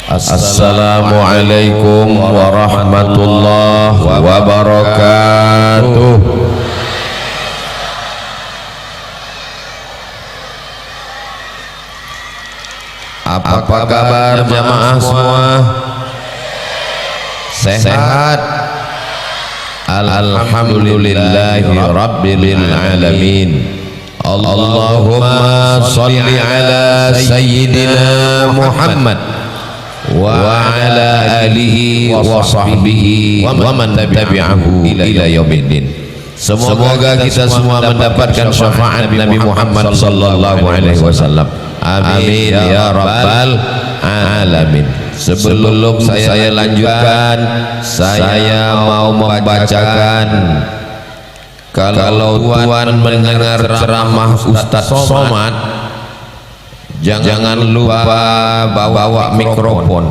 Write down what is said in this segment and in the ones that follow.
Assalamualaikum warahmatullahi wabarakatuh. Apa kabar jamaah semua? Sehat? Alhamdulillahi rabbil alamin. Allahumma salli ala sayyidina Muhammad wa ala alihi wa sahbihi wa man tabi'ahu ila yaumiddin. Semoga kita semua mendapatkan syafaat Nabi Muhammad sallallahu alaihi wasallam. Amin ya rabbal alamin. Sebelum saya lanjutkan, saya mau membacakan, kalau Tuan mendengar ceramah Ustadz Somad, jangan lupa bawa mikrofon.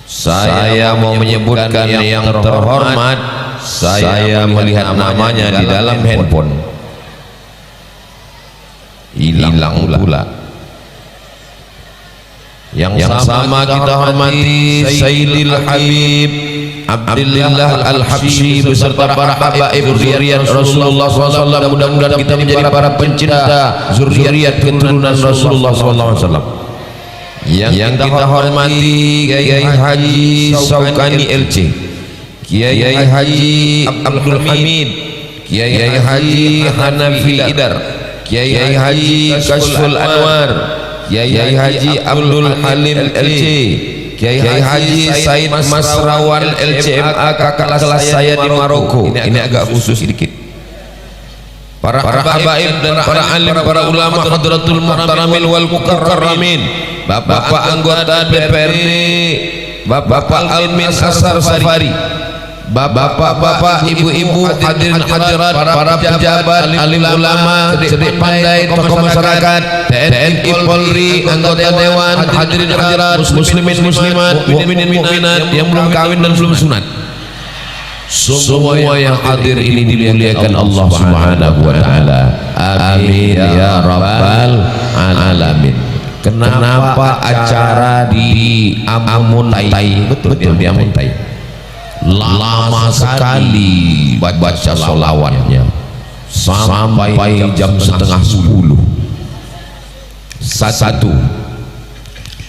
Saya mau menyebutkan yang terhormat, saya melihat namanya di dalam handphone, hilang pula. Yang sama kita hormati Sayyidil Habib Abdullah Al-Habsyi beserta para habaib zuriat Rasulullah SAW. Mudah-mudahan kita menjadi para pencinta zuriat keturunan Rasulullah SAW. Yang kita hormati Kiai Haji Saukani LC, Kiai Haji Abdul Hamid, Kiai Haji Hanafi Idar, Kiai Haji Kashful Anwar, Kiai Haji Abdul Halim LC, Kiai Haji Said Masrawan LCMA, kakak kelas saya di Maroko. Ini agak khusus sedikit. Para habaib dan para alim, para ulama hadratul muhtaramin wal mukarramin, bapak anggota DPRD, bapak Almin Asar Safari, bapak-bapak, ibu-ibu, hadirin hadirat, para pejabat, alim ulama, cerdik pandai, tokoh masyarakat, TNI, Polri, anggota dewan, hadirin hadirat, muslimin muslimat, mukminin mukminat yang belum kawin dan belum sunat, semua yang hadir ini dimuliakan Allah Subhanahu wa taala. Amin ya rabbal alamin. Kenapa acara di Amuntai? Betul di Amuntai. Lama sekali baca sholawatnya sampai jam setengah 10. Satu,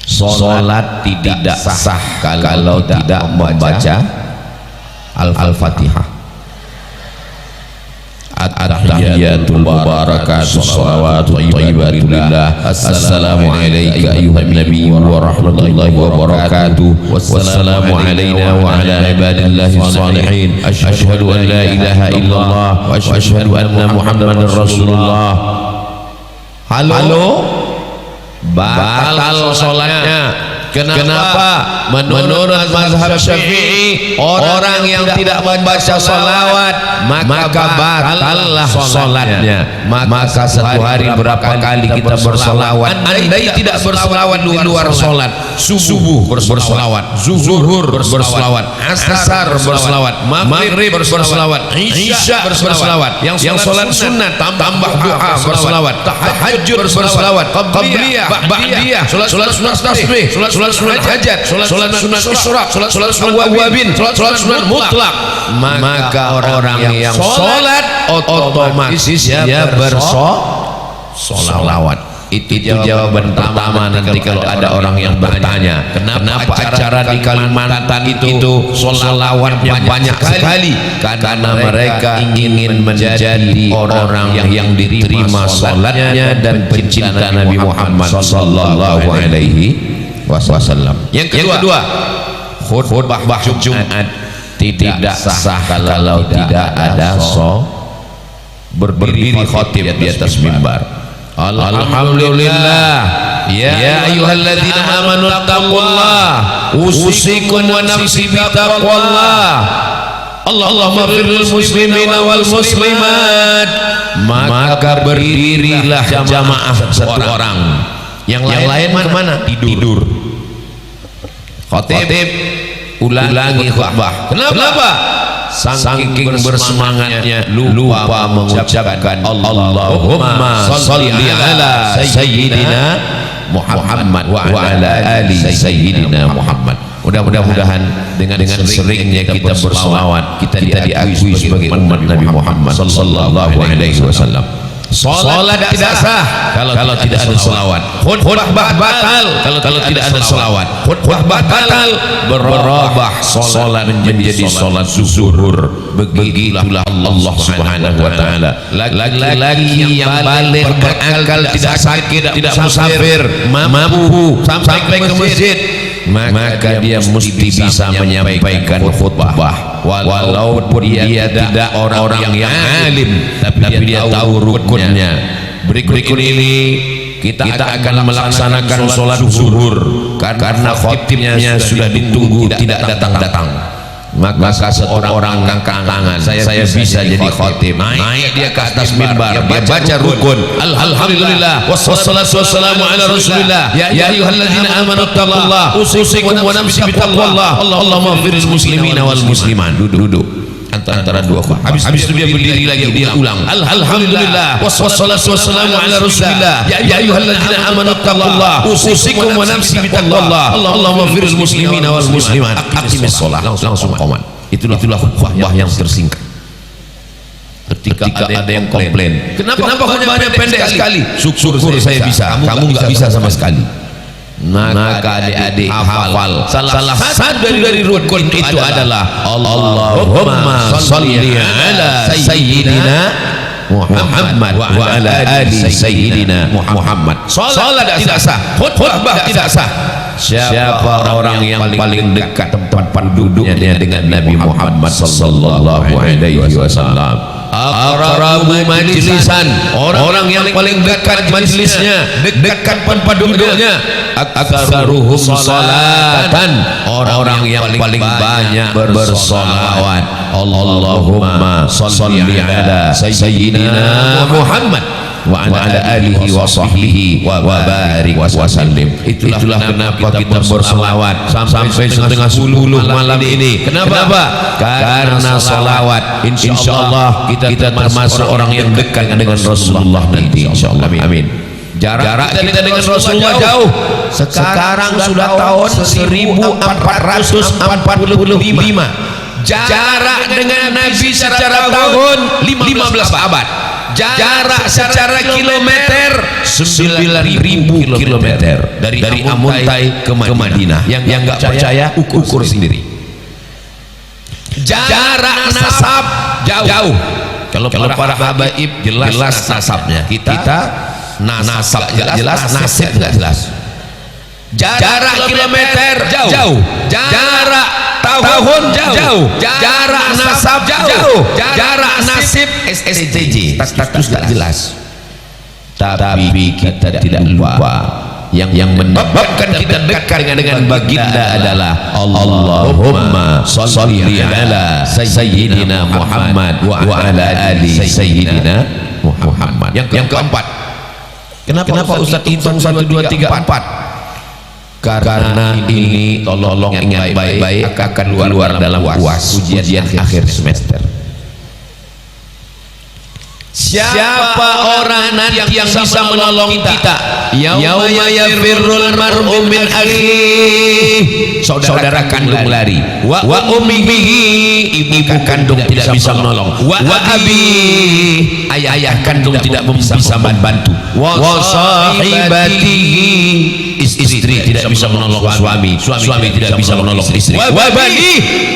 sholat tidak sah kalau tidak membaca Al-Fatihah. At-tahiyatul mubarakatuh shalawatu thayyibatullah. Assalamu alayka ayyuhan nabiyyu wa rahmatullahi wa barakatuh. Wassalamu alayna wa ala ibadillahi shalihin. Asyhadu an la ilaha illallah wa asyhadu anna muhammadar rasulullah. Halo? Batal sholatnya. Kenapa? Menurut mazhab Syafi'i, orang yang tidak membaca sholawat maka batallah sholatnya. Maka satu hari berapa kali kita bersolawat? Andai tidak bersolawat di luar sholat, subuh bersolawat, zuhur bersolawat, asar bersolawat, maghrib bersolawat, isya bersolawat, yang sholat sunat tambah duha bersolawat, tahajud bersolawat, qabliyah, ba'diyah, sholat sunat tasbih, sholat sunat hajat, sholat sunat isyraq, sholat sunat awabin, sholat sunat mutlak. Maka orang yang sholat otomatis dia bersolawat. Itu jawaban pertama. Nanti kalau ada orang yang bertanya kenapa acara di Kalimantan itu sholawatnya banyak sekali, karena mereka ingin menjadi orang yang diterima sholatnya dan pencinta Nabi Muhammad sallallahu alaihi wasallam. Yang kedua, khutbah Jumat tidak sah kalau tidak ada berdiri khatib di atas mimbar. Alhamdulillah, ya ayyuhalladzina amanu taqullah, usikum wa nafsi bitaqwallah. Allahumma firlil muslimina wal muslimat. Maka berdirilah jamaah satu orang. Yang lain kemana? Tidur. Khatib ulangi khutbah. Kenapa? Saking bersemangatnya lupa mengucapkan Allahumma sholli ala sayyidina Muhammad wa ala ali sayyidina Muhammad. Mudah-mudahan dengan seringnya kita berselawat kita diakui sebagai umat Nabi Muhammad sallallahu alaihi wasallam. Salat tidak sah kalau tidak ada selawat. Khutbah batal kalau tidak ada selawat. Khutbah batal, berubah salat menjadi salat zuhur. Begitulah Allah Subhanahu wa taala. Laki-laki yang balik berakal, tidak sakit, tidak musafir, mampu sampai ke masjid, maka dia mesti bisa menyampaikan khutbah walaupun dia tidak orang yang alim, tapi dia tahu rukunnya. Berikut ini kita akan melaksanakan sholat zuhur karena khotibnya sudah ditunggu tidak datang-datang. Maka seorang angkat tangan, saya bisa jadi khotib. Naik dia ke atas mimbar, dia baca rukun. Alhamdulillah wassalatu wassalamu ala Rasulillah. Ya ayyuhalladzina amanu taqullaha usikum wa nafsi bittaqwallah. Allahumma ighfiril muslimina wal muslimat. Duduk antara dua khutbah. Habis itu dia berdiri lagi, dia ulang. Alhamdulillah wassalatu wassalamu ala Rasulillah. Ya ayyuhalladzina amanu taqullaha usikum wa nafsi bittaqwallah. Allahumma ighfiril muslimina wal muslimat. Aqimis shalah. Langsung qoman. Itulah khutbah yang tersingkat. Ketika ada yang komplain, kenapa khutbahnya pendek sekali? Syukur saya bisa, kamu nggak bisa sama sekali. Maka adik-adik hafal salah satu dari rukun itu adalah Allahumma sholli ala sayyidina Muhammad wa ala ali sayyidina Muhammad. Salat tidak sah, khutbah tidak sah. Siapa orang yang paling dekat tempat duduknya dengan Nabi Muhammad sallallahu alaihi wasallam? Aqrabu majlisan, orang yang paling dekat majlisnya, dekat tempat duduknya. Aktsaruhum salatan, orang yang paling banyak bersolawat. Allahumma sholli ala sayyidina Muhammad wa ala alihi wa sahbihi wa barik wa sallim. Itulah kenapa kita berselawat sampai setengah 10 malam ini. Kenapa? Karena salawat insyaallah kita termasuk orang yang dekat dengan Rasulullah nanti insyaallah. Amin. Jarak kita dengan Rasulullah jauh. Sekarang sudah tahun 1445. Jarak dengan Nabi secara tahun 15 abad. Jarak secara kilometer 9.000 kilometer dari Amuntai ke Madinah. Yang nggak percaya ukur sendiri. Jarak nasab jauh. Kalau para habaib jelas nasabnya. Kita nasab jelas, nasib nggak jelas. Jarak kilometer jauh. Jarak tahun jauh. Jarak nasab jauh. Jarak nasib STJ status tak jelas. Tapi kita tidak lupa yang menyebabkan kita dekat dengan baginda adalah Allahumma sholli ala sayyidina Muhammad wa ala ali sayyidina Muhammad. Yang keempat, kenapa Ustaz hitung 1 2 3 4? Karena ini tolong ingat baik-baik akan keluar dalam ujian akhir semester. Siapa orang nanti yang bisa menolong kita? Yauma yafirrul mar'u min akhihi, saudara kandung lari. Wa ummihi, ibu kandung tidak bisa menolong. Wa abi, ayah kandung tidak bisa membantu. Wa sahibatihi, istri tidak bisa menolong suami tidak bisa menolong istri. Wa bani,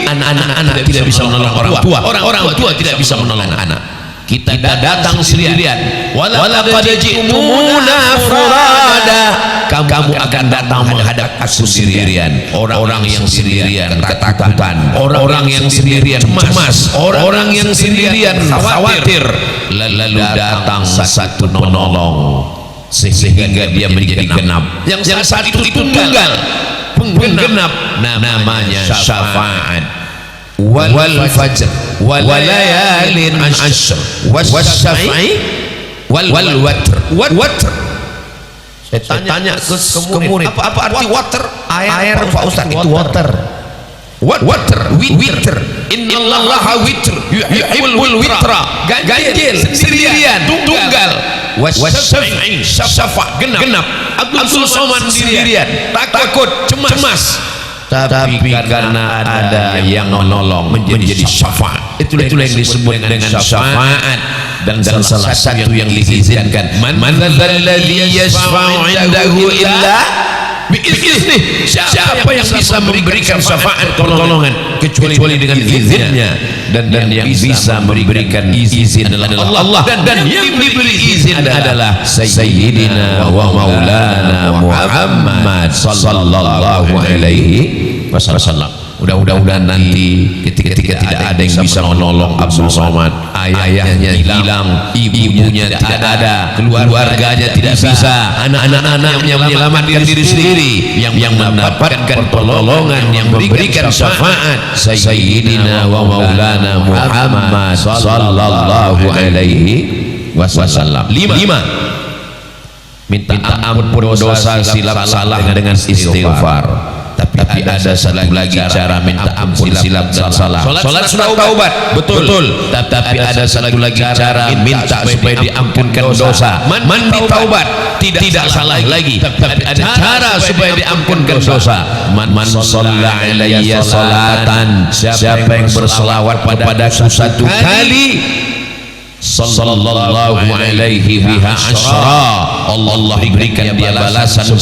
anak-anak tidak bisa menolong orang tua. Orang tua tidak bisa menolong anak. Kita datang sendirian. Walaqad ji'tumuna furada, kamu akan datang menghadap aku sendirian. Orang yang sendirian ketakutan, orang yang sendirian cemas, orang yang sendirian khawatir, lalu datang satu penolong sehingga dia menjadi genap. Yang satu tunggal, penggenap, namanya syafaat. Wal fajr wal layalin ashr wasyaf'i wal watr. Saya tanya ke murid, apa arti water? Air Pak Ustaz, itu water. Witr. Innallaha witr yuhibbul witra. Ganjil, sendirian, tunggal. wasyaf'i syafa' genap Abdul Somad sendirian takut cemas tapi karena ada yang menolong menjadi syafaat. Itulah yang disebut dengan syafaat. Dan salah satu yang diizinkan, man dzalladzi yashfa'u 'indahu illa bi'idznih. Siapa yang bisa memberikan syafaat pertolongan kecuali dengan izinnya, dan yang bisa memberikan izin adalah Allah, dan yang diberi izin adalah Sayyidina wa Maulana Muhammad sallallahu alaihi wasallam. Mudah-mudahan nanti ketika tidak ada yang bisa menolong Abdul Somad, ayahnya hilang, ibunya tidak ada, keluarganya tidak bisa, anak-anaknya menyelamatkan diri sendiri, yang mendapatkan pertolongan, yang memberikan syafaat Sayyidina wa Maulana Muhammad sallallahu alaihi wasallam. 5. Minta ampun dosa silap salah dengan istighfar. Tapi ada satu lagi cara minta ampun silap dan salah. Salat sudah taubat, betul. Tapi ada satu lagi cara minta supaya diampunkan dosa. Mandi taubat, tidak salah lagi. Tapi ada cara supaya diampunkan dosa. Man shalla alayya salatan, siapa yang berselawat padaku satu kali, sallallahu alaihi biha asyara, Allah berikan dia balasan 10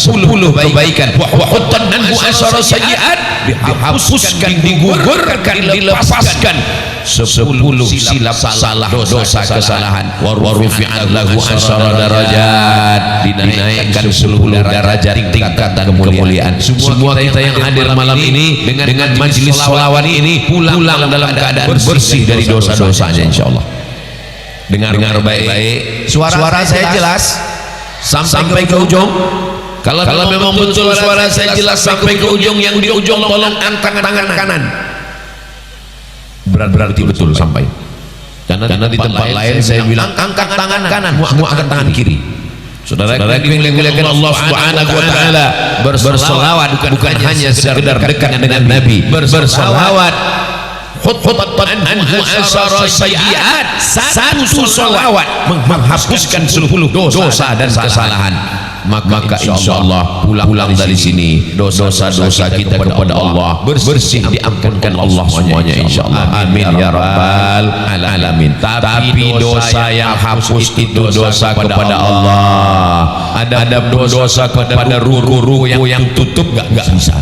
kebaikan. Wa huttan anhu asyara sayyi'at, dihapuskan, digugurkan, dilepaskan 10 silap salah dosa kesalahan. Wa rufi'at lahu asyara darajat, dinaikkan 10 derajat tingkatan kemuliaan. Semua kita yang hadir malam ini dengan majelis sholawat ini pulang dalam keadaan bersih dari dosa-dosanya insyaallah. Dengar baik-baik, suara saya jelas sampai ke ujung. Kalau memang betul suara saya jelas sampai ke ujung, yang di ujung tolong angkat tangan kanan. Berarti betul sampai. Karena di tempat lain saya bilang angkat tangan kanan, mau angkat tangan kiri. Saudara yang dimuliakan Allah Subhanahu wa taala, berselawat bukan hanya sekedar dekat dengan Nabi, berselawat huttan anhu asyara sayyi'at, satu salawat menghapuskan 10 dosa dan kesalahan. Maka insyaallah pulang dari sini dosa-dosa kita kepada Allah bersih, diampunkan Allah semuanya insyaallah. Amin ya rabbal alamin. Tapi dosa yang hapus itu dosa kepada Allah. Ada dosa kepada ruku yang tutup enggak bisa.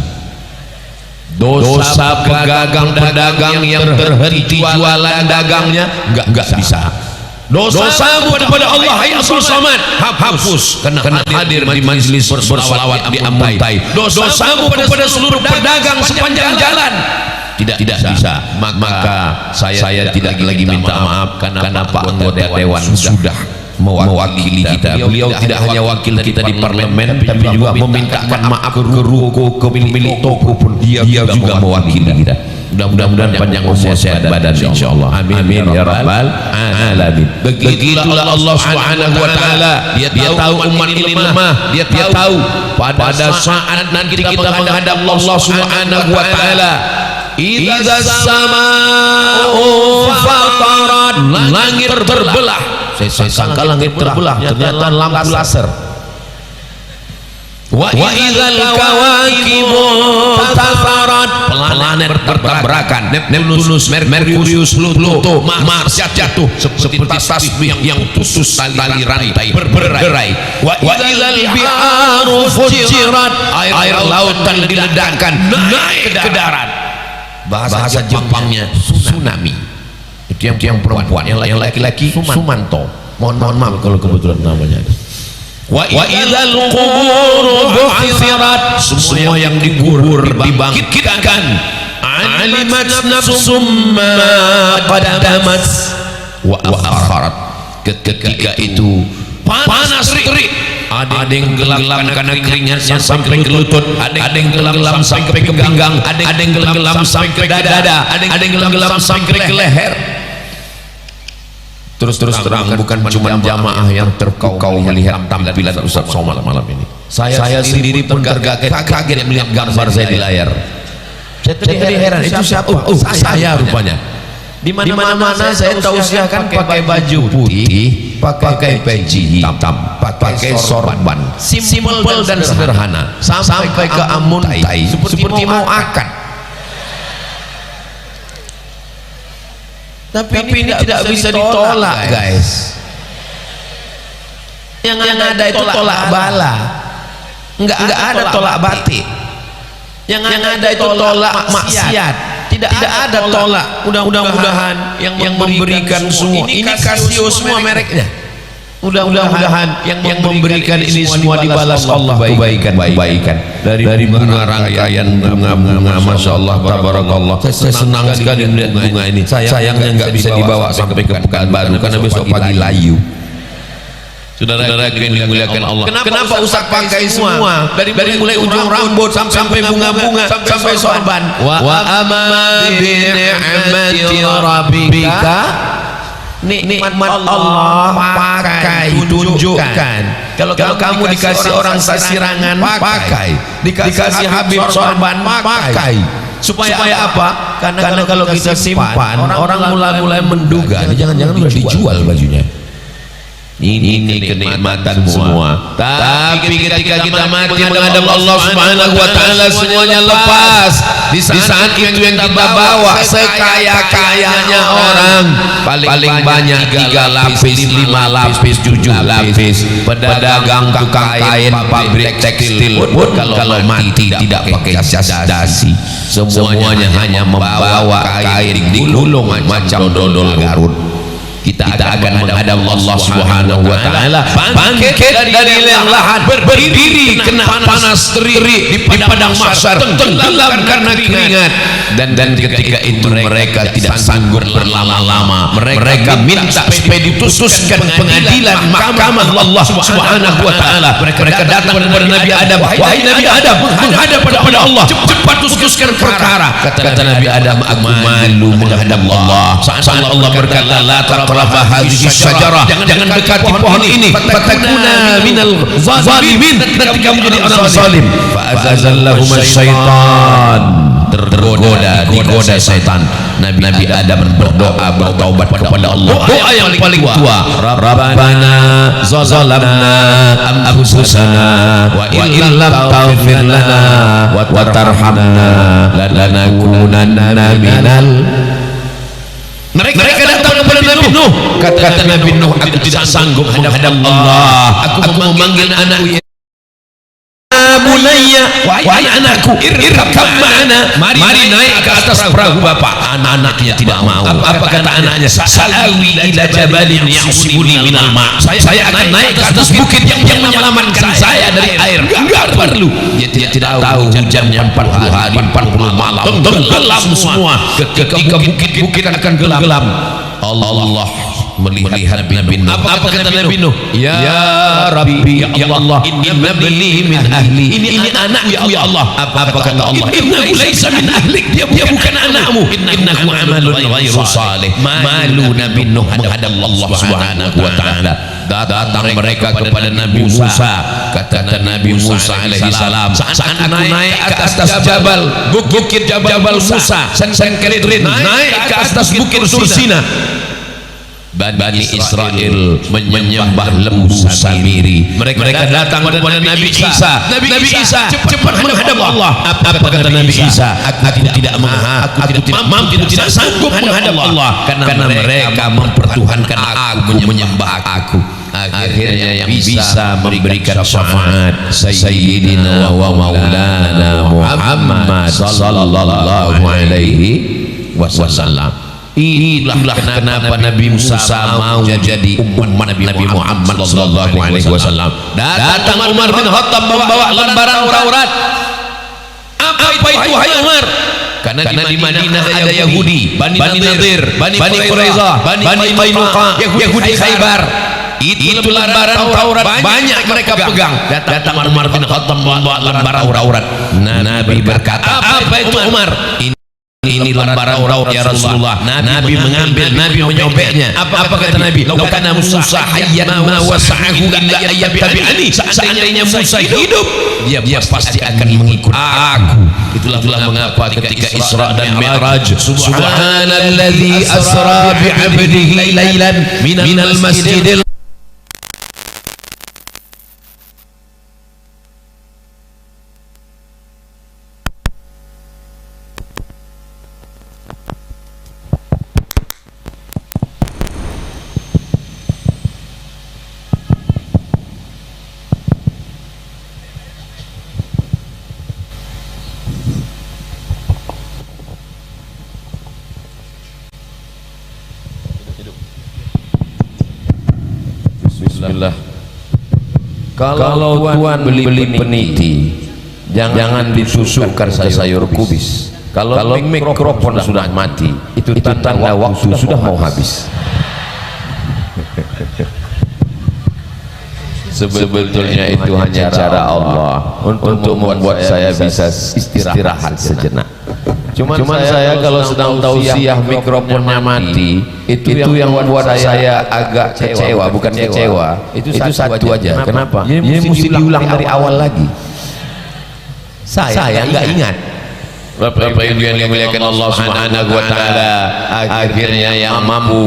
Dosa pedagang yang terhenti jualan dagangnya enggak bisa. Dosamu kepada Allah hai Abdul Somad hapus karena hadir di majelis berselawat di Amuntai. Dosamu kepada seluruh pedagang sepanjang jalan tidak bisa. Maka saya tidak lagi minta maaf karena Pak anggota dewan sudah mewakili kita. Beliau tidak hanya wakil kita di parlemen, tapi juga memintakan maaf ke ruko, ke pemilik toko pun dia juga mewakili kita. Mudah-mudahan panjang umur sehat badan insyaallah. Amin ya rabbal alamin. Begitulah Allah Subhanahu wa taala. Dia tahu umat ini lemah. Dia tahu pada saat nanti kita menghadap Allah Subhanahu wa taala, idza samaa'u fatarat, langit terbelah. Saya sangka langit terbelah, ternyata lampu laser. Wa idzal kawakibu tafarat, planet bertabrakan. Neptunus, Merkurius, Pluto, Mars jatuh seperti tasbih yang putus tali rantai berderai. Wa idzal biharu fujirat, air lautan diledakkan naik ke darat. Bahasa Jepangnya tsunami. Itu yang perempuan, yang laki-laki Sumanto. Mohon maaf kalau kebetulan namanya. Wa idzal qubur bu'thirat, semua yang dikubur dibangkitkan. Alimat nafsum ma qaddamat wa akharat. Ketika itu panas terik. Ada yang gelap karena keringatnya sampai ke lutut, ada yang gelap sampai ke pinggang, ada yang gelap sampai ke dada, ada yang gelap sampai ke leher. Terus terang bukan cuma jamaah yang terpukau melihat tampilan Ustaz Somad malam ini. Saya sendiri pun kaget melihat gambar saya di layar. Saya tadi heran, itu siapa? Saya rupanya. Di mana-mana saya tausiahkan pakai baju putih, pakai peci hitam, pakai sorban, simpel dan sederhana, sampai ke amuntai seperti mau akad. Tapi ini tidak bisa ditolak, guys. Yang ada itu tolak bala, nggak ada tolak batik. Yang ada itu tolak maksiat. Tidak ada tolak. Mudah-mudahan yang memberikan semua ini Casio semua mereknya. Mudah-mudahan yang memberikan ini semua dibalas Allah kebaikan dari bunga rangkaian bunga, masya Allah, tabarakallah. Saya senang sekali melihat bunga ini. Sayangnya nggak bisa dibawa sampai ke Pekanbaru karena besok pagi layu. Saudara yang dimuliakan Allah, kenapa Ustaz pakai semua dari mulai ujung rambut sampai bunga-bunga sampai sorban? Wa amma bi ni'mati rabbika, nikmat Allah pakai, tunjukkan. Kalau kamu dikasih orang sasirangan, pakai. Dikasih Habib sorban, pakai. Supaya apa? Karena kalau kita simpan, orang mulai menduga, jangan-jangan udah dijual bajunya. Ini kenikmatan semua. Tapi ketika kita mati menghadap Allah Subhanahu wa taala, semuanya lepas. Di saat itu yang kita bawa sekaya-kayanya orang, paling banyak 3 lapis, 5 lapis, 7 lapis. Pedagang, tukang kain, pabrik tekstil pun kalau mati tidak pakai jas dasi. Semuanya hanya membawa kain digulung macam dodol Garut. Kita akan menghadap Allah Subhanahu wa taala, bangkit dari liang lahat, berdiri kena panas terik di padang mahsyar, tenggelam karena keringat, dan ketika itu mereka tidak sanggup berlama-lama. Mereka minta supaya diputuskan pengadilan mahkamah Allah Subhanahu wa taala. Mereka datang kepada Nabi Adam, wahai Nabi Adam, menghadap kepada Allah, cepat putuskan perkara. Kata Nabi Adam, aku malu menghadap Allah. Saat Allah berkata, la taqrabu hadhihi syajarah, jangan dekati pohon ini, fatakuna minal zalimin, nanti kamu jadi orang zalim. Fa azallahum syaitan, digoda syaitan. Nabi Adam berdoa, bertaubat kepada Allah. Doa yang paling tua, Rabbana zalamna anfusana wa illam taghfir lana wa tarhamna lanakunanna minal. Mereka datang kepada Nabi Nuh. Kata Nabi Nuh, aku tidak sanggup menghadap Allah. Aku memanggil anakku, bunayya, wahai anakku, irkab ma'ana, mari naik ke atas perahu bapak. Anaknya tidak mau. Apa kata anaknya? Sa'awi ila jabalin ya'sibuni minal ma'. Saya akan naik ke atas bukit yang menyelamatkan saya dari air. Enggak perlu. Dia tidak tahu hujannya 40 hari 40 malam, tenggelam semua. Ketika bukit-bukit akan gelap, Allah melihat Nabi Nuh. Apa kata Nabi Nuh? Ya Rabbi, ya Allah, inna bani min ahli. Ini anakku ya Allah. Apa kata Allah? Innahu laisa min ahlik, dia bukan anakmu. Innahu amalun ghairu salih. Malu Nabi Nuh menghadap Allah Subhanahu wa taala. Datang mereka kepada Nabi Musa. Kata Nabi Musa alaihi salam, saat aku naik ke atas jabal, bukit Jabal Musa, Sankeridrin, naik ke atas bukit Sursina, Bani Israel menyembah lembu Samiri. Mereka datang kepada Nabi Isa. Nabi Isa, cepat menghadap Allah. Apa kata Nabi Isa? Aku tidak mampu, tidak sanggup menghadap Allah, karena mereka mempertuhankan aku, menyembah aku. Akhirnya yang bisa memberikan syafaat Sayyidina wa Maulana Muhammad sallallahu alaihi wasallam. Itulah kenapa Nabi Musa mau jadi umat Nabi Muhammad sallallahu alaihi wasallam. Datang Umar bin Khattab membawa lembaran Taurat. Apa itu hai Umar? Karena di Madinah ada Yahudi, Bani Nadir, Bani Quraizah, Bani Qainuqa, Yahudi Khaybar. Itu lembaran Taurat banyak mereka pegang. Datang Umar bin Khattab membawa lembaran Taurat. Nabi berkata, apa itu Umar? Ini lembaran Taurat ya Rasulullah. Nabi mengambil, Nabi menyobeknya. Apa kata Nabi? Laukana Musa hayyan ma wasa'ahu illa ayyabi'ani. Seandainya Musa hidup, dia pasti akan mengikut aku. Itulah mengapa ketika Isra dan Mi'raj, subhanalladzi asra bi'abdihi lailan minal masjidil Kalau Tuan beli peniti, jangan disusukkan sayur kubis. Kalau mikrofon sudah mati, itu tanda waktu sudah mau habis. Sebetulnya itu hanya cara Allah untuk membuat saya bisa istirahat sejenak. Cuman saya kalau sedang tausiah mikrofonnya mati, itu yang membuat saya agak kecewa, bukan kecewa. Itu satu aja. Kenapa? Ini mesti diulang dari awal lagi. Saya nggak ingat. Bapak Ibu yang dimuliakan Allah Subhanahu wa taala, akhirnya yang mampu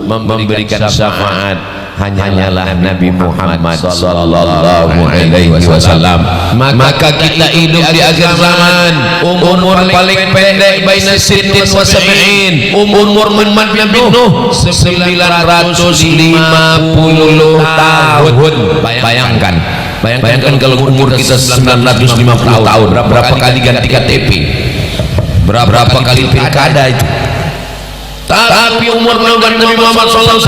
memberikan syafaat hanyalah Nabi Muhammad sallallahu alaihi wasallam. Maka kita hidup di akhir zaman, umur paling pendek baina sittin wa sab'in, umur Nabi Nuh 950 tahun. Bayangkan kalau umur kita 950 tahun, berapa kali ganti KTP, berapa kali pilkada itu. Tapi umur Nabi Muhammad SAW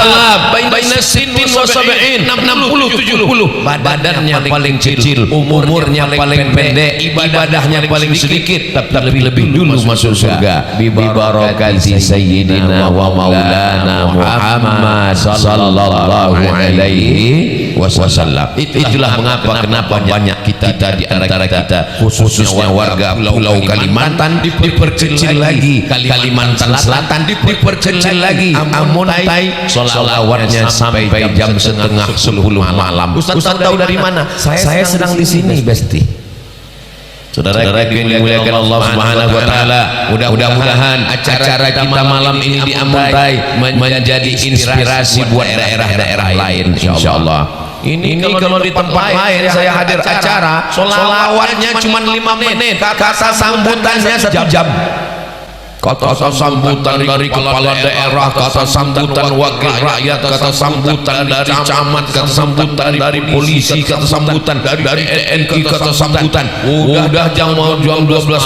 baina sittin wa sab'in, 60-70, badannya paling kecil, umurnya paling pendek, ibadahnya paling sedikit, tapi lebih dulu masuk surga bi barakati sayyidina wa maulana Muhammad sallallahu alaihi wasallam. Itulah kenapa banyak kita di antara kita, khususnya warga Pulau Kalimantan, diperkecil lagi, Kalimantan Selatan diperkecil lagi, Amuntai sholawatnya sampai jam setengah 10 malam. Ustaz tahu dari mana? Saya sedang di sini, Besti. Saudara yang dimuliakan Allah Subhanahu wa taala, mudah-mudahan acara kita malam ini di Amuntai menjadi inspirasi buat daerah-daerah lain insyaallah. Ini kalau di tempat lain saya hadir acara, sholawatnya cuma 5 menit, kata sambutannya 1 jam. Kata sambutan dari kepala daerah, kata sambutan wakil rakyat, kata sambutan dari camat, kata sambutan dari polisi, kata sambutan dari TNI, kata sambutan. Udah jam 12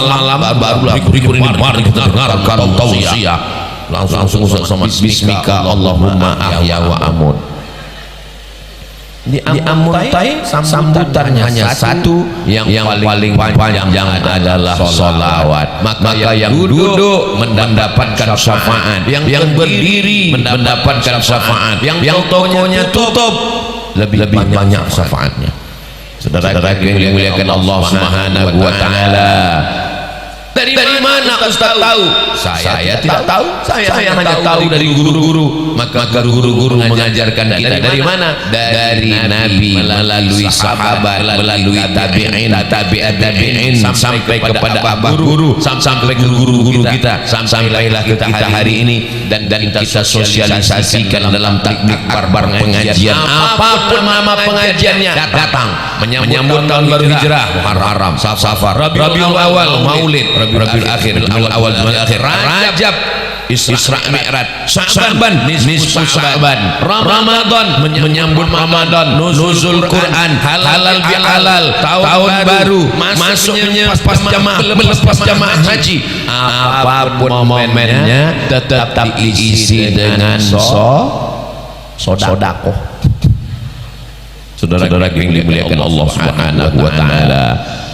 malam barulah berikut ini mari kita dengarkan tausiah. Langsung sama bismika Allahumma ahya wa amut. Di Amuntai sambutannya hanya satu, yang paling panjang adalah sholawat. Maka yang duduk mendapatkan syafaat, yang berdiri mendapatkan syafaat, yang tokonya tutup lebih banyak syafaatnya. Saudara yang dimuliakan Allah Subhanahu wa taala, dari mana Ustaz tahu? Saya tidak tahu. Saya hanya tahu dari guru-guru. Maka guru-guru mengajarkan kita dari mana? Dari Nabi, melalui sahabat, melalui tabi'in, tabi'in sampai kepada guru, sampai ke guru-guru kita, sampailah kita hari ini, dan kita sosialisasikan dalam takbir barbar pengajian. Apapun nama pengajiannya, datang menyambut tahun baru Hijrah, Muharram, Safar, Rabiul Awal, Maulid, Rabiul Akhir, Awal Akhir, Rajab, Isra Mi'raj, Sya'ban, nisfu Sya'ban, Ramadan, menyambut Ramadan, nuzul Quran, halal bihalal, tahun baru, masuknya pas jamaah haji. Apapun momennya tetap diisi dengan sodakoh. Saudara-saudara yang dimuliakan Allah Subhanahu wa taala.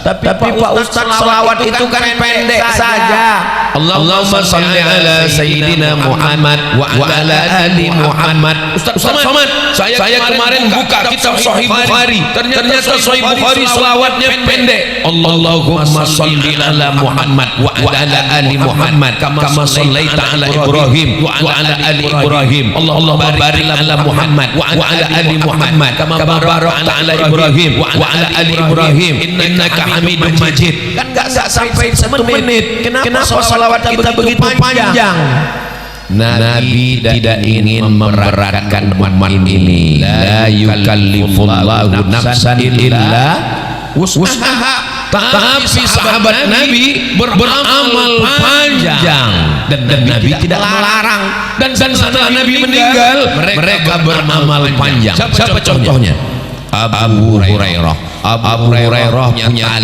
Tapi Pak Ustaz, selawat itu kan pendek saja. Allahumma salli ala sayyidina Muhammad wa ala ali Muhammad. Ustaz Somad, saya kemarin buka kitab Sahih Bukhari, ternyata Sahih Bukhari selawatnya pendek. Allahumma salli ala Muhammad wa ala ali Muhammad kama sallaita ala Ibrahim wa ala ali Ibrahim. Allahumma barik ala Muhammad wa ala ali Muhammad kama barakta ala Ibrahim wa ala ali Ibrahim innaka Hamidum Majid. Kan enggak sampai 1 menit. Kenapa salawat kita begitu panjang? Nabi tidak ingin memberatkan umat ini. La yukallifullahu nafsan illa wus'aha. Tapi sahabat Nabi beramal panjang, dan Nabi tidak melarang. Dan setelah Nabi meninggal, mereka beramal panjang. Siapa contohnya? Abu Hurairah. Abu Hurairah punya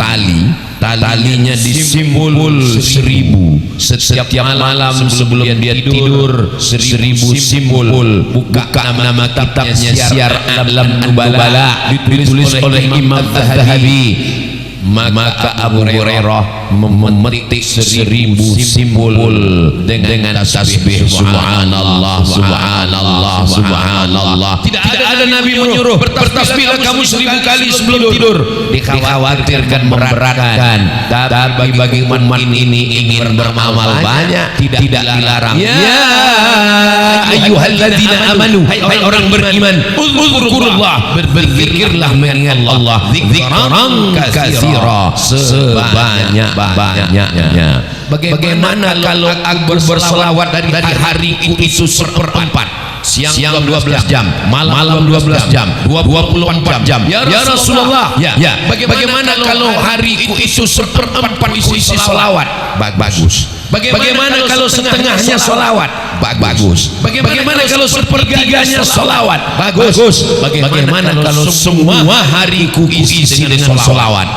talinya disimpul 1000 setiap malam sebelum dia tidur. 1000 simpul. Buka nama kitabnya Syiar A'lam Nubala, ditulis oleh Imam Az-Zahabi. Maka Abu Hurairah memetik 1000 simpul dengan tasbih subhanallah subhanallah subhanallah. Tidak ada Nabi menyuruh bertasbihlah kamu 1000 kali sebelum tidur, dikhawatirkan memberatkan. Tapi bagi umat ini ingin beramal banyak tidak dilarang. Ya ayyuhalladzina amanu, hai orang beriman, uzkurullah, berzikirlah mengingat Allah dzikran katsira, sebanyak-banyaknya. Bagaimana kalau aku berselawat dari hariku itu 1/4? Siang 12 jam, malam 12 jam, 24 jam. Ya Rasulullah, ya. Bagaimana kalau hariku itu 1/4 isi selawat? Bagus. Bagaimana kalau setengahnya selawat? Bagus. Bagaimana kalau 1/3-nya selawat? Bagus. Bagaimana kalau semua hariku isi dengan selawat?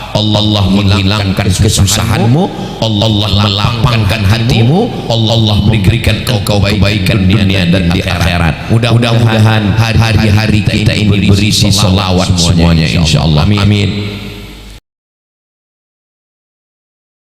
Allah menghilangkan kesusahanmu, Allah melapangkan hatimu, Allah memberikan kau kebaikan di dunia dan di akhirat. Mudah-mudahan hari-hari kita ini berisi selawat semuanya, insyaallah. Amin.